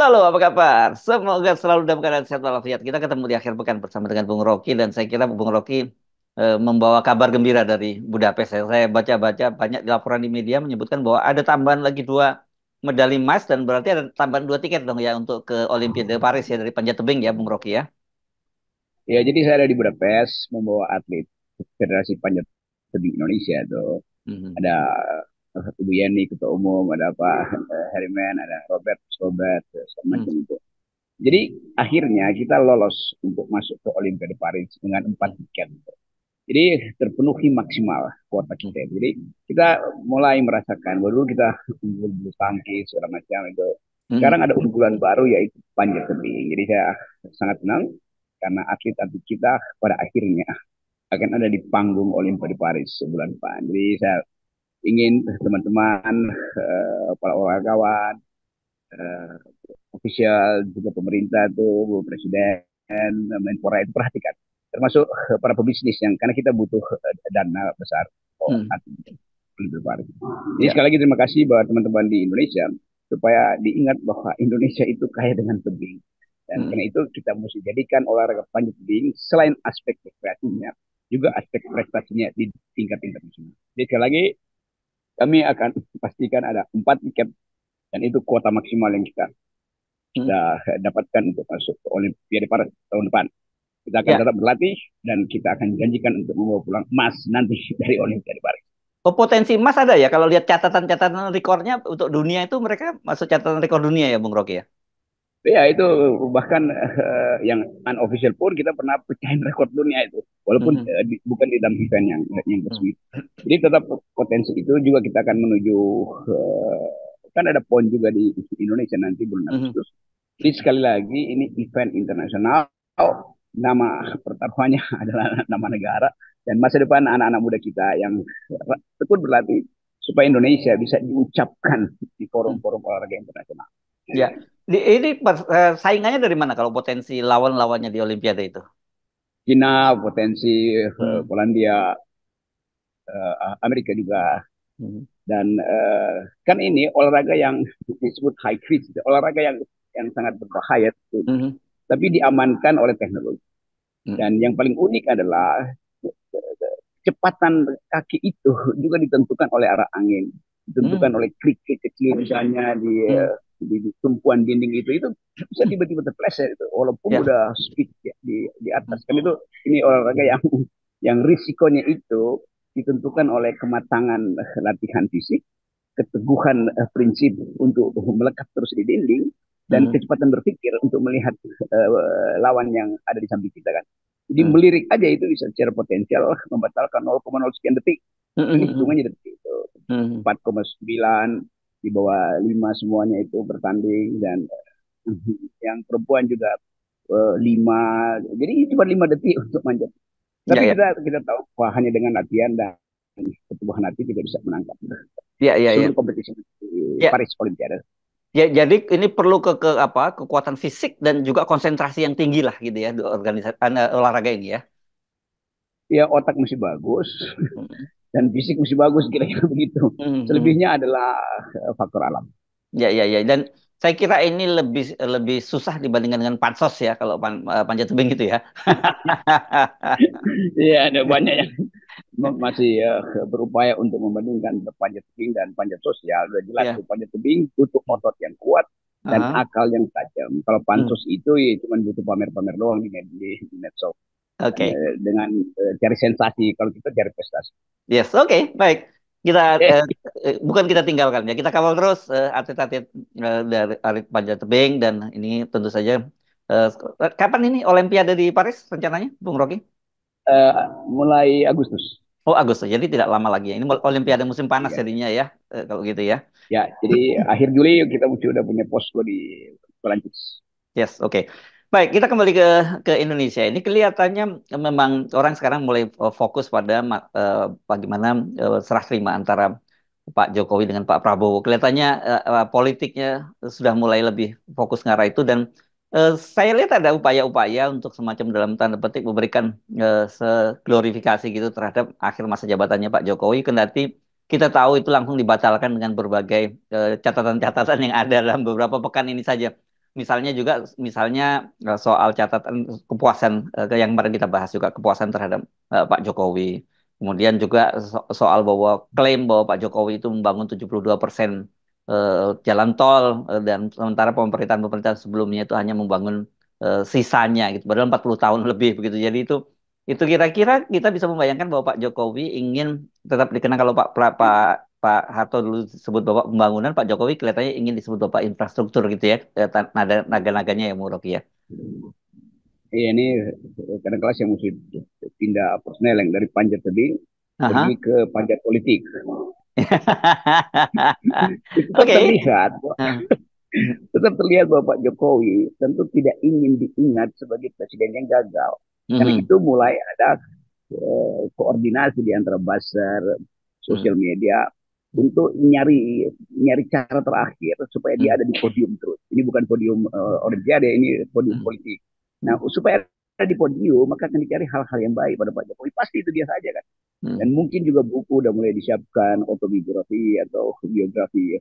Halo, apa kabar? Semoga selalu dalam keadaan sehat walafiat. Kita ketemu di akhir pekan bersama dengan Bung Rocky dan saya kira Bung Rocky membawa kabar gembira dari Budapest. Saya baca-baca banyak di laporan di media menyebutkan bahwa ada tambahan lagi dua medali emas dan berarti ada tambahan dua tiket dong ya untuk ke Olimpiade Paris ya dari panjat tebing ya Bung Rocky ya. Ya, jadi saya ada di Budapest membawa atlet Federasi Panjat Tebing Indonesia tuh. Mhm. Ada Bu Yeni, Ketua Umum, ada Pak Herimen, ada Robert, Hmm. semacam itu. Jadi akhirnya kita lolos untuk masuk ke Olimpiade Paris dengan Hmm. 4 tiket. Jadi terpenuhi maksimal kuota Hmm. kita. Jadi kita mulai merasakan, baru kita unggul bulu tangkis segala macam itu. Hmm. Sekarang ada unggulan baru yaitu panjat tebing. Jadi saya sangat senang karena atlet-atlet kita pada akhirnya akan ada di panggung Olimpiade Paris sebulan depan. Jadi saya ingin teman-teman, para olahragawan, eh, ofisial juga pemerintah tuh, Bu Presiden, Menpora itu perhatikan. Termasuk para pebisnis yang karena kita butuh dana besar. Oh, Hmm. Olimpiade Paris. Jadi Ya. sekali lagi terima kasih buat teman-teman di Indonesia supaya diingat bahwa Indonesia itu kaya dengan tebing. Dan Hmm. karena itu kita mesti jadikan olahraga panjat tebing selain aspek rekreasinya, juga aspek prestasinya di tingkat internasional. Jadi sekali lagi kami akan pastikan ada 4 tiket dan itu kuota maksimal yang kita Hmm. kita dapatkan untuk masuk ke Olimpiade Paris tahun depan. Kita akan Ya. tetap berlatih dan kita akan janjikan untuk membawa pulang emas nanti dari Olimpiade Paris. Oh, potensi emas ada ya kalau lihat catatan-catatan rekornya untuk dunia itu mereka masuk catatan rekor dunia ya Bung Rocky ya. Ya itu bahkan yang unofficial pun kita pernah pecahin rekor dunia itu, walaupun Mhm. bukan di dalam event yang Hmm. resmi. Jadi tetap potensi itu juga kita akan menuju, kan ada PON juga di Indonesia nanti bulan Mhm. Agustus. Jadi sekali lagi ini event internasional, nama pertaruhannya adalah nama negara dan masa depan anak-anak muda kita yang tekun berlatih supaya Indonesia bisa diucapkan di Hmm. forum-forum olahraga internasional. Ya, ini saingannya dari mana kalau potensi lawan-lawannya di Olimpiade itu? Cina potensi, Hmm. Polandia, Amerika juga, Mhm. dan kan ini olahraga yang disebut high risk, olahraga yang sangat berbahaya, Mhm. tapi diamankan oleh teknologi. Mhm. Dan yang paling unik adalah kecepatan kaki itu juga ditentukan oleh arah angin, ditentukan Mhm. oleh klik-klik kecil misalnya Mhm. di tumpuan dinding itu bisa tiba-tiba terpleset itu, walaupun Ya. udah speed di Hmm. atas kan itu. Ini olahraga yang risikonya itu ditentukan oleh kematangan latihan fisik, keteguhan prinsip untuk melekat terus di dinding, dan Mhm. kecepatan berpikir untuk melihat lawan yang ada di samping kita kan. Jadi Mhm. melirik aja itu bisa secara potensial membatalkan 0,0 sekian detik. Ini Mhm. hitungannya detik itu. Mhm. 4,9 di bawah 5 semuanya itu bertanding, dan yang perempuan juga 5. Jadi cuma 5 detik untuk manjat. Ya, Tapi ya. kita tahu bahwa hanya dengan latihan dan keteguhan hati kita bisa menangkap Ya, ya, ya. seluruh kompetisi di Ya, Paris Olimpiade. ya, jadi ini perlu ke apa? Kekuatan fisik dan juga konsentrasi yang tinggi lah gitu ya di organisasi olahraga ini ya. Ya otak mesti bagus Mhm. dan fisik mesti bagus, kira-kira begitu. Mhm. Selebihnya adalah faktor alam. Ya, ya, ya. Dan saya kira ini lebih lebih susah dibandingkan dengan pansos ya kalau panjat tebing gitu ya. Iya, ada banyak yang masih berupaya untuk membandingkan panjat tebing dan panjat sosial. Sudah jelas Ya. tuh, panjat tebing butuh otot yang kuat dan Aha. akal yang tajam. Kalau Hmm. pansos itu ya cuma butuh pamer-pamer doang di medsos. Dan, Oke. dengan cari sensasi, kalau kita cari prestasi. Yes, oke, baik. Kita Eh, bukan kita tinggalkan ya. Kita kawal terus atlet-atlet dari atlet panjat tebing dan ini tentu saja eh, kapan ini Olimpiade di Paris rencananya, Bung Rocky? eh, mulai Agustus. Oh, Agustus. Jadi tidak lama lagi ya. Ini Olimpiade musim panas Iya. jadinya ya, kalau gitu ya. Ya, jadi akhir Juli kita sudah punya posko di Perancis. Yes, oke. Baik, kita kembali ke Indonesia. Ini kelihatannya memang orang sekarang mulai fokus pada bagaimana serah terima antara Pak Jokowi dengan Pak Prabowo. Kelihatannya politiknya sudah mulai lebih fokus ngarah itu dan saya lihat ada upaya-upaya untuk semacam dalam tanda petik memberikan glorifikasi gitu terhadap akhir masa jabatannya Pak Jokowi. Kendati kita tahu itu langsung dibatalkan dengan berbagai catatan-catatan yang ada dalam beberapa pekan ini saja. misalnya juga misalnya soal catatan kepuasan yang kemarin kita bahas juga kepuasan terhadap Pak Jokowi. Kemudian juga soal bahwa klaim bahwa Pak Jokowi itu membangun 72% jalan tol dan sementara pemerintahan-pemerintahan sebelumnya itu hanya membangun sisanya gitu. Padahal 40 tahun lebih begitu. Jadi itu kira-kira kita bisa membayangkan bahwa Pak Jokowi ingin tetap dikenal kalau Pak Harto dulu disebut Bapak Pembangunan, Pak Jokowi kelihatannya ingin disebut Bapak Infrastruktur gitu ya, naga-naganya ya, Bung Rocky ya. Iya ini kadang-kadang saya mesti pindah persneling dari panjat tebing pergi Aha. ke panjat politik. Itu kan Oke. terlihat, Nah, tetap terlihat bahwa Pak Jokowi tentu tidak ingin diingat sebagai presiden yang gagal. Karena mhm, itu mulai ada koordinasi di antara buzzer, mhm, sosial media untuk nyari nyari cara terakhir supaya dia mhm, ada di podium terus. Ini bukan podium olimpiade, ini podium mhm, politik. Nah, supaya ada di podium, maka akan dicari hal-hal yang baik pada Pak Jokowi. Pasti itu dia saja kan. mhm, Dan mungkin juga buku udah mulai disiapkan, autobiografi atau biografi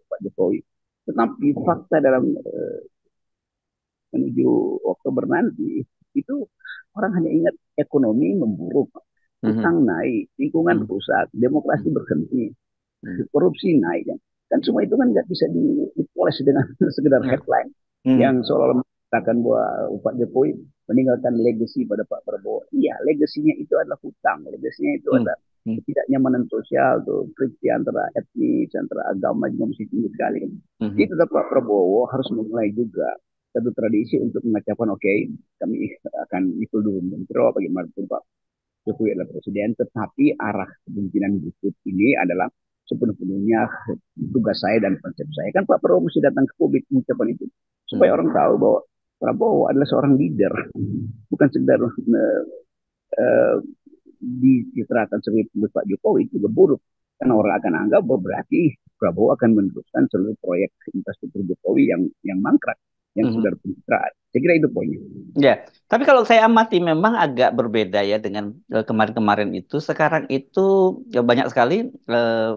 Pak Jokowi. Tetapi fakta dalam menuju Oktober nanti, itu orang hanya ingat ekonomi memburuk, mhm, utang naik, lingkungan mhm, rusak, demokrasi berhenti, mhm, korupsi naik. Kan semua itu kan nggak bisa dipoles dengan sekedar mhm, headline mhm, yang seolah-olah mengatakan bahwa Pak Jokowi meninggalkan legacy pada Pak Prabowo. Iya, legasinya itu adalah hutang, legasinya itu mhm, adalah mhm, ketidaknyamanan sosial, tuh friksi antara etnis, antara agama juga masih tinggi sekali. mhm, Jadi tetap Pak Prabowo harus memulai juga satu tradisi untuk mengatakan oke, okay, kami akan ikut dulu menteri bagaimanapun Pak Jokowi adalah presiden, tetapi arah kepemimpinan berikut ini adalah sepenuh-penuhnya tugas saya dan konsep saya. Kan Pak Prabowo mesti datang ke publik mengucapkan itu. Supaya mhm. orang tahu bahwa Prabowo adalah seorang leader. Bukan sekedar uh, dicitrakan sebagai pendukung Pak Jokowi itu juga buruk. Karena orang akan anggap bahwa berarti Prabowo akan meneruskan seluruh proyek infrastruktur Jokowi yang mangkrak, yang Mhm. sudah pencitraan. Saya kira itu poinnya. Ya, tapi kalau saya amati memang agak berbeda ya dengan kemarin-kemarin itu. Sekarang itu banyak sekali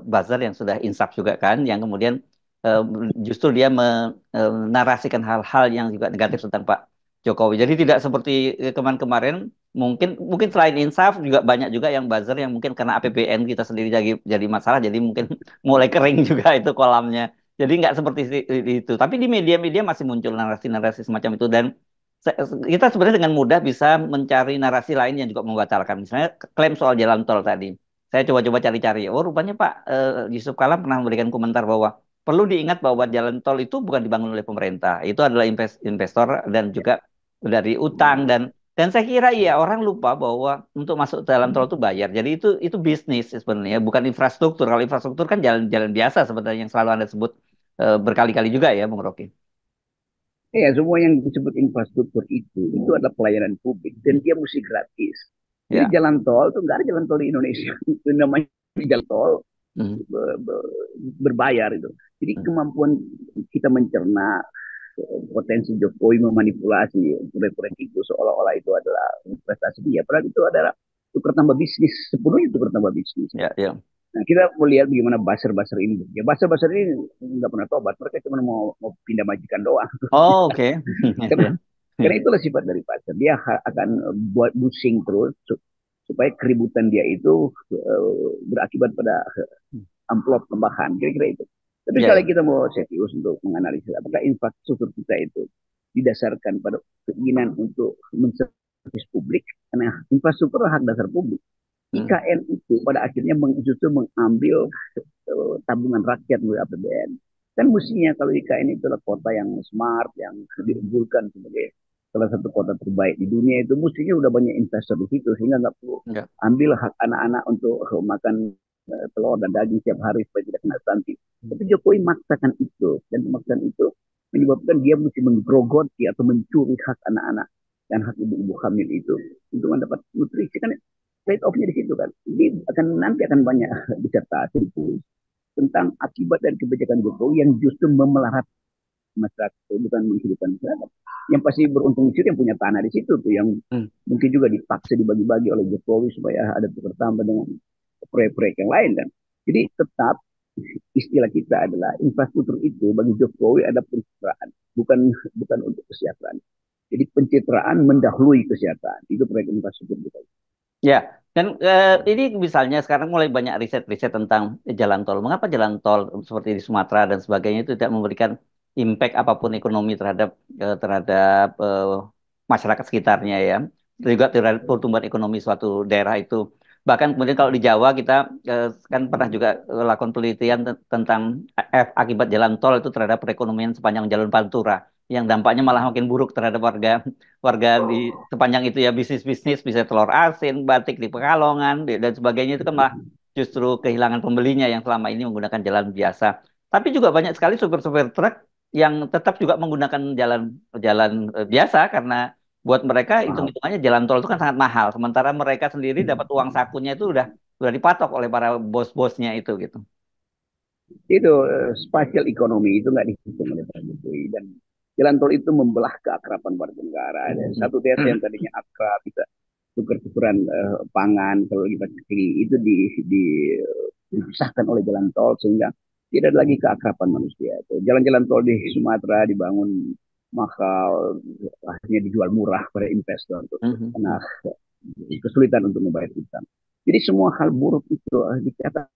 buzzer yang sudah insaf juga kan, yang kemudian eh, justru dia menarasikan hal-hal yang juga negatif tentang Pak Jokowi. Jadi tidak seperti kemarin-kemarin. Mungkin selain insaf juga banyak juga yang buzzer yang mungkin karena APBN kita sendiri jadi masalah, jadi mungkin mulai kering juga itu kolamnya. Jadi nggak seperti itu. Tapi di media-media masih muncul narasi-narasi semacam itu dan kita sebenarnya dengan mudah bisa mencari narasi lain yang juga membatalkan. Misalnya klaim soal jalan tol tadi. Saya coba-coba cari-cari. Oh, rupanya Pak Yusuf Kala pernah memberikan komentar bahwa perlu diingat bahwa jalan tol itu bukan dibangun oleh pemerintah. Itu adalah investor dan juga dari utang dan saya kira iya orang lupa bahwa untuk masuk ke dalam tol itu bayar. Jadi itu bisnis sebenarnya, bukan infrastruktur. Kalau infrastruktur kan jalan-jalan biasa sebenarnya yang selalu Anda sebut berkali-kali juga ya, Bung Rocky. Ya, semua yang disebut infrastruktur itu adalah pelayanan publik dan dia mesti gratis. Jadi Ya. jalan tol itu nggak ada jalan tol di Indonesia. Itu namanya jalan tol Mhm. berbayar itu. Jadi Mhm. kemampuan kita mencerna potensi Jokowi memanipulasi proyek-proyek itu seolah-olah itu adalah investasi dia. Padahal itu adalah tukar tambah bisnis, sepenuhnya tukar tambah bisnis. Ya, ya. Nah, kita melihat bagaimana baser-baser ini. Ya, baser-baser ini nggak pernah tobat. Mereka cuma mau pindah majikan doang. Oh, oke. Karena, Ya. karena Ya. itulah sifat dari pasar. Dia akan buat busing terus supaya keributan dia itu berakibat pada amplop tambahan. Kira-kira itu. Tapi Ya, sekali ya. kita mau serius untuk menganalisis apakah infrastruktur kita itu didasarkan pada keinginan untuk menservis publik, karena infrastruktur adalah hak dasar publik. Hmm. IKN itu pada akhirnya justru mengambil tabungan rakyat melalui APBN. Kan mestinya kalau IKN itu adalah kota yang smart, yang diunggulkan sebagai salah satu kota terbaik di dunia itu mestinya udah banyak investor di situ sehingga nggak perlu Ya. ambil hak anak-anak untuk makan telur dan daging setiap hari supaya tidak kena stunting. Tapi Jokowi maksakan itu dan pemaksaan itu menyebabkan dia mesti menggerogoti atau mencuri hak anak-anak dan hak ibu-ibu hamil itu untuk mendapat nutrisi kan trade off-nya di situ kan. Jadi nanti akan banyak disertasi tentang akibat dari kebijakan Jokowi yang justru memelarat masyarakat, bukan menghidupkan masyarakat. Yang pasti beruntung di situ yang punya tanah di situ tuh, yang Hmm. mungkin juga dipaksa dibagi-bagi oleh Jokowi supaya ada tukar tambah dengan proyek-proyek yang lain kan. Jadi tetap istilah kita adalah infrastruktur itu bagi Jokowi ada pencitraan, bukan bukan untuk kesejahteraan. Jadi pencitraan mendahului kesejahteraan. Itu proyek infrastruktur kita. Ya, dan ini misalnya sekarang mulai banyak riset-riset tentang jalan tol. Mengapa jalan tol seperti di Sumatera dan sebagainya itu tidak memberikan impact apapun ekonomi terhadap masyarakat sekitarnya ya, dan juga terhadap pertumbuhan ekonomi suatu daerah itu. Bahkan kemudian kalau di Jawa kita kan pernah juga lakukan penelitian tentang akibat jalan tol itu terhadap perekonomian sepanjang jalur Pantura, yang dampaknya malah makin buruk terhadap warga warga di sepanjang itu ya, bisnis-bisnis bisa telur asin, batik di Pekalongan dan sebagainya itu kan malah justru kehilangan pembelinya yang selama ini menggunakan jalan biasa. Tapi juga banyak sekali supir-supir truk yang tetap juga menggunakan jalan jalan biasa karena buat mereka Wow. hitung-hitungannya jalan tol itu kan sangat mahal. Sementara mereka sendiri dapat uang sakunya itu udah dipatok oleh para bos-bosnya itu gitu. Itu spasial ekonomi itu nggak dihitung oleh Pak Jokowi. Dan jalan tol itu membelah keakraban warga negara. Dan satu desa yang tadinya akrab bisa tuker-tukeran pangan kalau lagi baca kiri itu dipisahkan oleh jalan tol sehingga tidak ada lagi keakraban manusia. Jalan-jalan tol di Sumatera dibangun mahal, akhirnya dijual murah pada investor karena kesulitan untuk membayar utang. Jadi semua hal buruk itu dicatat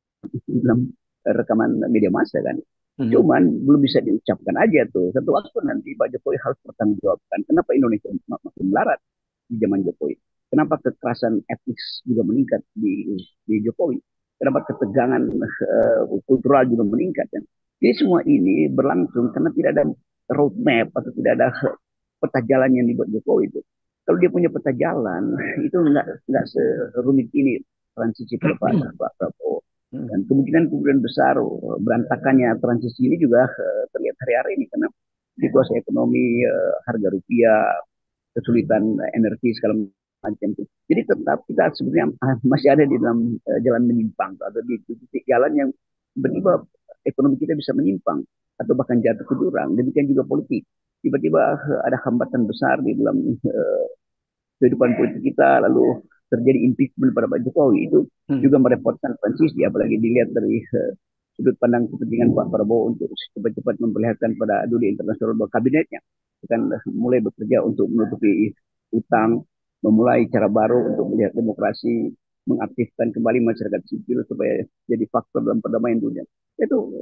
dalam rekaman media massa kan. Cuman belum bisa diucapkan aja tuh. Satu waktu nanti Pak Jokowi harus bertanggung kenapa Indonesia makin melarat di zaman Jokowi. Kenapa kekerasan etnis juga meningkat di Jokowi. Kenapa ketegangan kultural juga meningkat kan. Jadi semua ini berlangsung karena tidak ada roadmap atau tidak ada peta jalan yang dibuat Jokowi itu. Kalau dia punya peta jalan itu nggak serumit ini transisi pada Pak Prabowo. Dan kemungkinan besar berantakannya transisi ini juga terlihat hari-hari ini karena situasi ekonomi, harga rupiah, kesulitan energi segala macam itu. Jadi tetap kita sebenarnya masih ada di dalam jalan menyimpang atau di titik jalan yang tiba-tiba ekonomi kita bisa menyimpang atau bahkan jatuh ke jurang. Demikian juga politik. Tiba-tiba ada hambatan besar di dalam kehidupan politik kita, lalu terjadi impeachment pada Pak Jokowi, itu juga merepotkan transisi, apalagi dilihat dari sudut pandang kepentingan Pak Prabowo untuk cepat-cepat memperlihatkan pada dunia internasional bahwa kabinetnya akan mulai bekerja untuk menutupi utang, memulai cara baru untuk melihat demokrasi, mengaktifkan kembali masyarakat sipil supaya jadi faktor dalam perdamaian dunia. Itu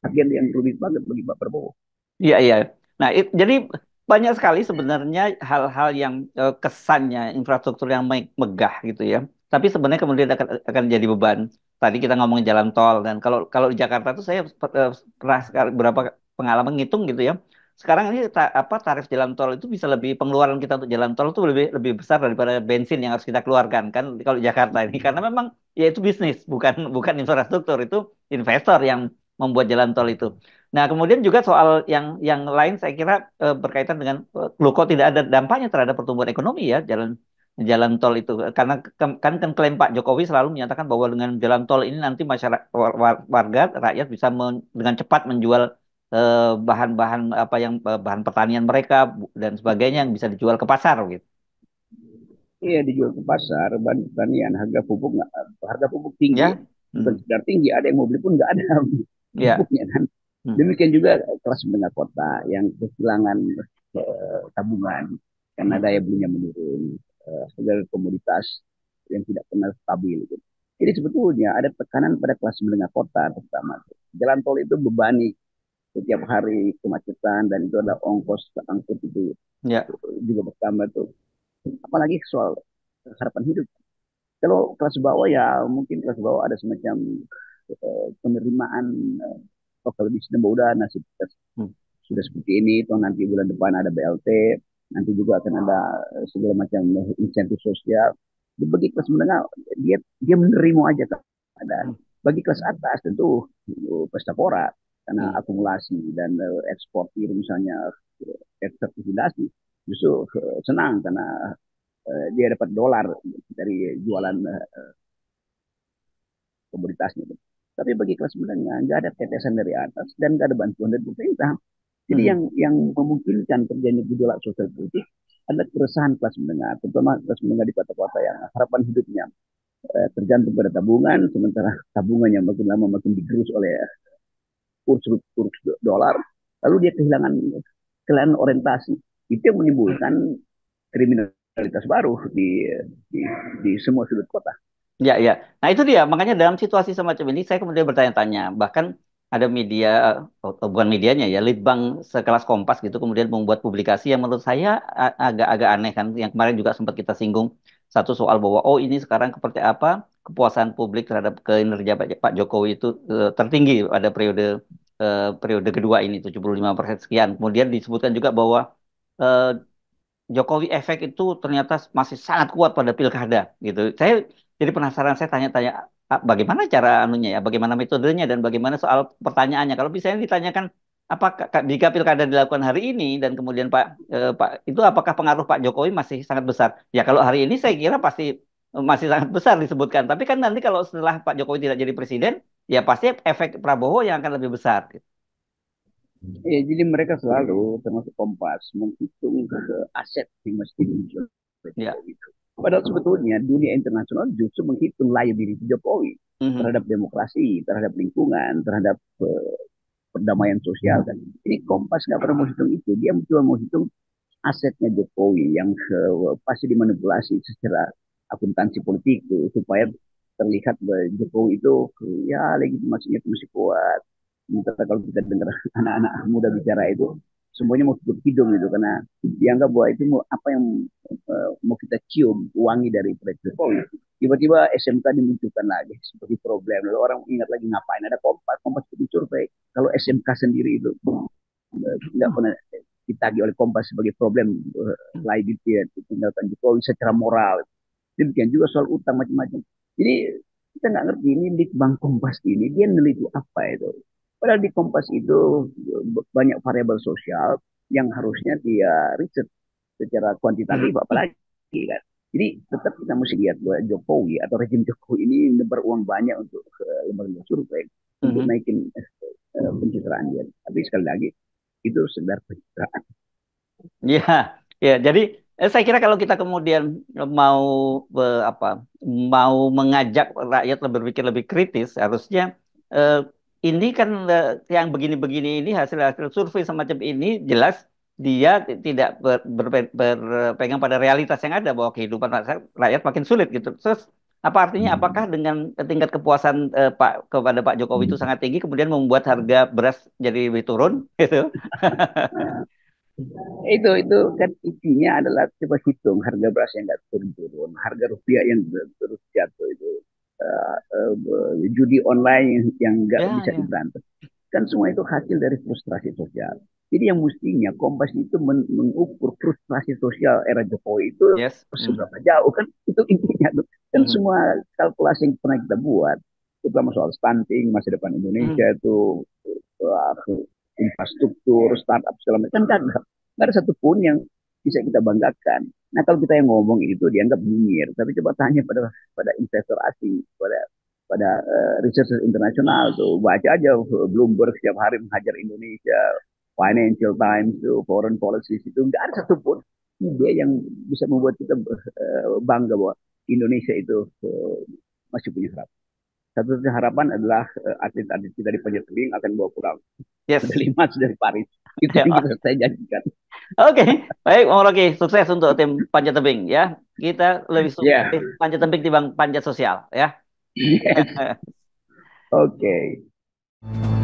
agen yang rumit banget bagi Pak Prabowo. Iya, iya. Nah, jadi banyak sekali sebenarnya hal-hal yang kesannya infrastruktur yang megah gitu ya. Tapi sebenarnya kemudian akan jadi beban. Tadi kita ngomongin jalan tol dan kalau kalau di Jakarta tuh saya pernah berapa pengalaman ngitung gitu ya. Sekarang ini apa tarif jalan tol itu bisa lebih, pengeluaran kita untuk jalan tol itu lebih lebih besar daripada bensin yang harus kita keluarkan kan kalau di Jakarta ini, karena memang ya itu bisnis, bukan bukan infrastruktur, itu investor yang membuat jalan tol itu. Nah, kemudian juga soal yang lain saya kira berkaitan dengan loh kok tidak ada dampaknya terhadap pertumbuhan ekonomi ya jalan jalan tol itu, karena kan klaim Pak Jokowi selalu menyatakan bahwa dengan jalan tol ini nanti masyarakat warga rakyat bisa dengan cepat menjual bahan-bahan apa yang bahan pertanian mereka dan sebagainya yang bisa dijual ke pasar gitu. Iya dijual ke pasar, bahan pertanian, harga pupuk tinggi, Ya. bukan Hmm. sekedar tinggi, ada yang mau beli pun nggak ada Ya. pupuknya kan. Hmm. Demikian juga kelas menengah kota yang kehilangan tabungan karena Hmm. daya belinya menurun, harga komoditas yang tidak pernah stabil. Gitu. Jadi sebetulnya ada tekanan pada kelas menengah kota terutama. Jalan tol itu bebani setiap hari kemacetan dan itu ada ongkos angkut itu Ya. juga bertambah tuh. Apalagi soal harapan hidup. Kalau kelas bawah ya mungkin kelas bawah ada semacam penerimaan oh kalau di sini udah nasib kita Hmm. sudah seperti ini, toh nanti bulan depan ada BLT, nanti juga akan ada segala macam insentif sosial. Bagi kelas menengah dia menerima aja keadaan. Hmm. Bagi kelas atas tentu pesta pora karena Hmm. akumulasi dan ekspor misalnya eksportasi justru senang karena dia dapat dolar dari jualan komoditasnya. Tapi bagi kelas menengah nggak ada tetesan dari atas dan nggak ada bantuan dari pemerintah. Jadi Hmm. yang memungkinkan terjadinya gejolak sosial politik adalah keresahan kelas menengah, terutama kelas menengah di kota-kota yang harapan hidupnya tergantung pada tabungan, sementara tabungannya makin lama makin digerus oleh kurs dolar, lalu dia kehilangan orientasi. Itu yang menimbulkan kriminalitas baru di, di semua sudut kota. Ya, ya. Nah, itu dia. Makanya dalam situasi semacam ini, saya kemudian bertanya-tanya. Bahkan ada media, bukan medianya ya, Litbang sekelas Kompas gitu, kemudian membuat publikasi yang menurut saya agak-agak aneh kan. Yang kemarin juga sempat kita singgung satu soal bahwa, oh ini sekarang seperti apa kepuasan publik terhadap kinerja Pak Jokowi itu tertinggi pada periode kedua ini, 75% sekian. Kemudian disebutkan juga bahwa eh, Jokowi efek itu ternyata masih sangat kuat pada pilkada gitu. Saya jadi penasaran, saya tanya-tanya bagaimana cara anunya ya, bagaimana metodenya dan bagaimana soal pertanyaannya. Kalau misalnya ditanyakan apa jika pilkada dilakukan hari ini dan kemudian Pak itu apakah pengaruh Pak Jokowi masih sangat besar? Ya kalau hari ini saya kira pasti masih sangat besar disebutkan. Tapi kan nanti kalau setelah Pak Jokowi tidak jadi presiden, ya pasti efek Prabowo yang akan lebih besar. Jadi mereka selalu termasuk Kompas menghitung aset yang mesti dimiliki oleh Ya. Jokowi. Padahal sebetulnya dunia internasional justru menghitung liability Jokowi Mhm. terhadap demokrasi, terhadap lingkungan, terhadap perdamaian sosial kan. Ini Kompas nggak pernah mau hitung itu. Dia cuma mau hitung asetnya Jokowi yang pasti dimanipulasi secara akuntansi politik tuh, supaya terlihat bahwa Jokowi itu ya legitimasinya itu masih kuat. Sementara kalau kita dengar anak-anak muda bicara itu semuanya mau tutup hidung gitu karena dianggap bahwa itu mau apa yang mau kita cium wangi dari Presiden Jokowi. Tiba-tiba SMK dimunculkan lagi seperti problem. Lalu orang ingat lagi ngapain ada Kompas, Kompas itu survei. Kalau SMK sendiri itu nggak pernah ditagi oleh Kompas sebagai problem liability ya, ditinggalkan Jokowi secara moral. Demikian juga soal utang macam-macam. Jadi kita nggak ngerti ini di Bank Kompas ini dia neliti apa itu. Padahal di Kompas itu banyak variabel sosial yang harusnya dia riset secara kuantitatif apalagi kan. Jadi tetap kita mesti lihat bahwa Jokowi atau rejim Jokowi ini beruang banyak untuk lembaga survei untuk Mhm. naikin pencitraan dia. Tapi sekali lagi itu sekedar pencitraan. Ya, ya. Jadi saya kira kalau kita kemudian mau apa, mau mengajak rakyat berpikir lebih kritis, harusnya eh, ini kan yang begini-begini ini hasil-hasil survei semacam ini jelas dia tidak berpegang pada realitas yang ada bahwa kehidupan rakyat makin sulit gitu. Terus apa artinya? Apakah dengan tingkat kepuasan kepada Pak Jokowi itu sangat tinggi, kemudian membuat harga beras jadi lebih turun, gitu? Itu kan intinya adalah coba hitung harga beras yang nggak turun-turun, harga rupiah yang terus jatuh itu, judi online yang nggak Ya, bisa ya. diberantas. Kan semua itu hasil dari frustrasi sosial. Jadi yang mestinya Kompas itu mengukur frustrasi sosial era Jokowi itu Yes. Mhm. seberapa jauh kan itu intinya tuh. Kan Mhm. semua kalkulasi yang pernah kita buat, terutama soal stunting, masa depan Mhm. Indonesia itu, uh, infrastruktur, startup segala macam kan nggak ada satupun yang bisa kita banggakan. Nah kalau kita yang ngomong itu dianggap nyinyir, tapi coba tanya pada pada investor asing, pada researcher internasional tuh baca aja Bloomberg setiap hari menghajar Indonesia, Financial Times tuh, Foreign Policies itu nggak ada satupun ide yang bisa membuat kita bangga bahwa Indonesia itu masih punya harapan. Satu-satunya harapan adalah atlet-atlet kita di Panjat Tebing akan bawa pulang Yes. medali emas dari Paris. Itu Ya. yang kita saya janjikan. Oke, baik, Bang Rocky. Sukses untuk tim Panjat Tebing ya. Kita lebih suka Ya, Panjat Tebing dibanding Panjat Sosial ya. yes. Oke. Okay.